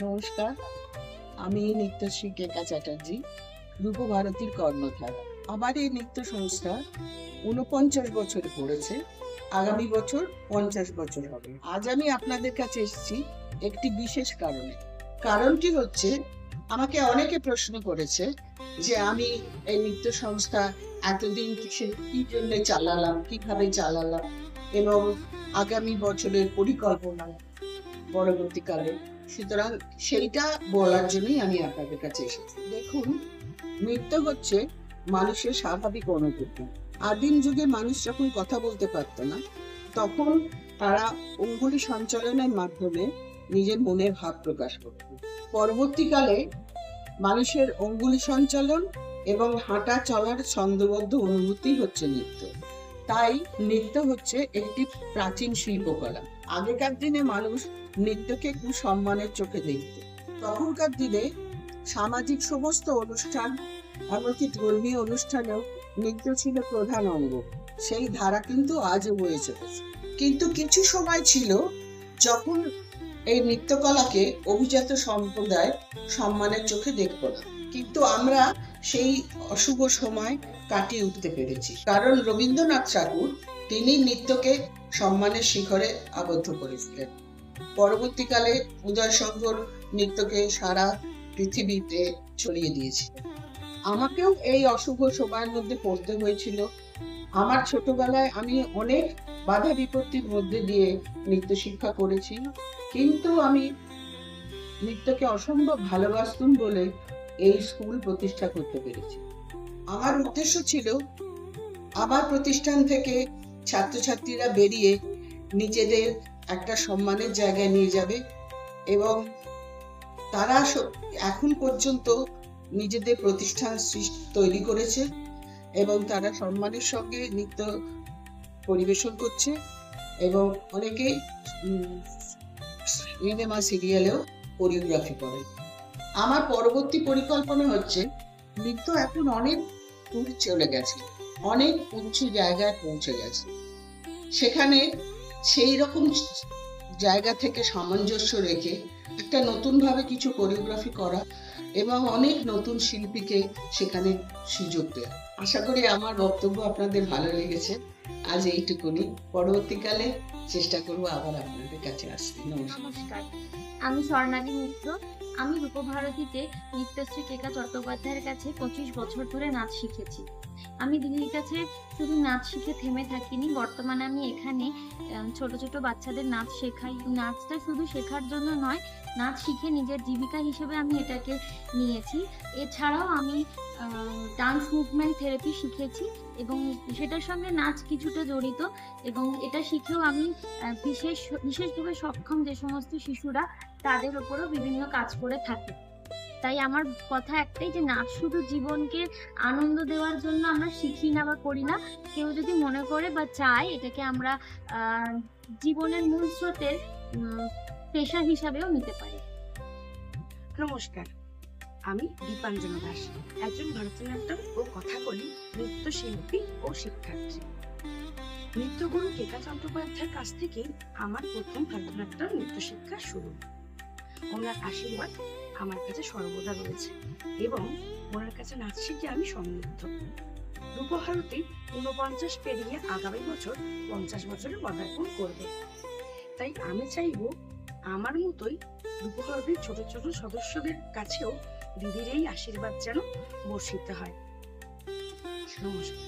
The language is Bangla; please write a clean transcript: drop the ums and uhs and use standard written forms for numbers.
নমস্কার, আমি নৃত্যশ্রী কেকা চ্যাটার্জি, রূপভারতীর কর্ণধার। আমার এই নৃত্য সংস্থা ৪৯ বছর পড়েছে, আগামী বছর ৫০ বছর হবে। আজ আমি আপনাদের কাছে এসেছি একটি বিশেষ কারণে। কারণটি হচ্ছে, আমাকে অনেকে প্রশ্ন করেছে যে আমি এই নৃত্য সংস্থা এতদিন কি জন্য চালালাম, কিভাবে চালালাম, এবং আগামী বছরের পরিকল্পনা পরবর্তীকালে। সুতরাং সেইটা বলার জন্যই আমি আপনাদের কাছে এসেছি। দেখুন, নৃত্য হচ্ছে মানুষের স্বাভাবিক অনুভূতি। আদিম যুগে মানুষ যখন কথা বলতে পারত না, তখন তারা অঙ্গুলি সঞ্চালনের মাধ্যমে নিজের মনের ভাব প্রকাশ করত। পরবর্তীকালে মানুষের অঙ্গুলি সঞ্চালন এবং হাঁটা চলার ছন্দবদ্ধ অনুভূতি হচ্ছে নৃত্য। তাই নৃত্য হচ্ছে একটি প্রাচীন শিল্পকলা। আগেকার দিনে মানুষ নৃত্যকে খুব সম্মানের চোখে দেখত। তখনকার দিনে সামাজিক সমস্ত অনুষ্ঠান, এমনকি ধর্মীয় অনুষ্ঠানেও নৃত্য ছিল প্রধান অঙ্গ। সেই ধারা কিন্তু আজও বয়ে চলেছে। কিন্তু কিছু সময় ছিল যখন এই নৃত্যকলাকে অভিজাত সম্প্রদায় সম্মানের চোখে দেখত না। কিন্তু আমরা সেই অশুভ সময় কাটিয়ে উঠতে পেরেছি, কারণ রবীন্দ্রনাথ ঠাকুর তিনি নৃত্যকে সম্মানের শিখরে আবদ্ধ করেছিলেন। পরবর্তীকালে উদয়শঙ্কর নৃত্যকে সারা পৃথিবীতে ছড়িয়ে দিয়েছে। আমাকেও এই অশুভ সময়ের মধ্যে পড়তে হয়েছিল। আমার ছোটবেলায় আমি অনেক বাধা বিপত্তির মধ্যে দিয়ে নৃত্য শিক্ষা করেছি, কিন্তু আমি নৃত্যকে অসম্ভব ভালোবাসতুম বলে এই স্কুল প্রতিষ্ঠা করতে পেরেছি। আমার উদ্দেশ্য ছিল আমার প্রতিষ্ঠান থেকে ছাত্রছাত্রীরা বেরিয়ে নিজেদের একটা সম্মানের জায়গায় নিয়ে যাবে, এবং তারা এখন পর্যন্ত নিজেদের প্রতিষ্ঠান তৈরি করেছে এবং তারা সম্মানের সঙ্গে নৃত্য পরিবেশন করছে, এবং অনেকেই সিনেমা সিরিয়ালেও কোরিওগ্রাফি করে। আমার পরবর্তী পরিকল্পনা হচ্ছে, নৃত্য এখন অনেক দূর চলে গেছে, অনেক উঁচু জায়গায় পৌঁছে গেছে। সেখানে সেই রকম জায়গা থেকে সামঞ্জস্য রেখে একটা নতুন ভাবে কিছু কোরিওগ্রাফি করা এবং অনেক নতুন শিল্পীকে সেখানে সুযোগ দেওয়া। আশা করি আমার বক্তব্য আপনাদের ভালো লেগেছে। আজ এইটুকুনি। পরবর্তীকালে চেষ্টা করবো আবার আপনাদের কাছে আসতে। নমস্কার, আমি স্বর্ণালী মিত্র। আমি রূপভারতীতে নৃত্যশ্রী কেকা চট্টোপাধ্যায়ের কাছে 25 বছর ধরে নাচ শিখেছি। আমি দিদির কাছে শুধু নাচ শিখে থেমে থাকিনি, বর্তমানে আমি এখানে ছোট ছোট বাচ্চাদের নাচ শেখাই। নাচটা শুধু শেখার জন্য নয়, নাচ শিখে নিজের জীবিকা হিসেবে আমি এটাকে নিয়েছি। এছাড়াও আমি ডান্স মুভমেন্ট থেরাপি শিখেছি এবং সেটার সঙ্গে নাচ কিছুটা জড়িত, এবং এটা শিখেও আমি বিশেষভাবে সক্ষম যে সমস্ত শিশুরা, তাদের উপরও বিভিন্ন কাজ করে থাকি। তাই আমার কথা একটাই, যে নাচ শুধু জীবনকে আনন্দ দেওয়ার জন্য আমরা শিখি না বা করি না। কেউ যদি মনে করে বা চায় এটাকে আমরা জীবনের মূল স্রোতের পেশা হিসাবেও নিতে পারি। নমস্কার, আমি দীপাঞ্জনা দাস, একজন ভারতনাট্যম ও কথাকলি নৃত্যশিল্পী ও শিক্ষার্থী। নৃত্যগুরু কেকা চট্টোপাধ্যায়ের কাছ থেকেই আমার প্রথম ভারতনাট্যম নৃত্য শিক্ষা শুরু। ওনার আশীর্বাদ আমার কাছে সর্বদা রয়েছে এবং ওনার কাছে নাচ শিখে আমি সমৃদ্ধ। রূপভারতী 49 পেরিয়ে আগামী বছর 50 বছরে পদার্পণ করবে। তাই আমি চাইবো আমার মতোই রূপভারতীর ছোট ছোট সদস্যদের কাছেও দিদির এই আশীর্বাদ যেন বর্ষিত হয়। নমস্কার।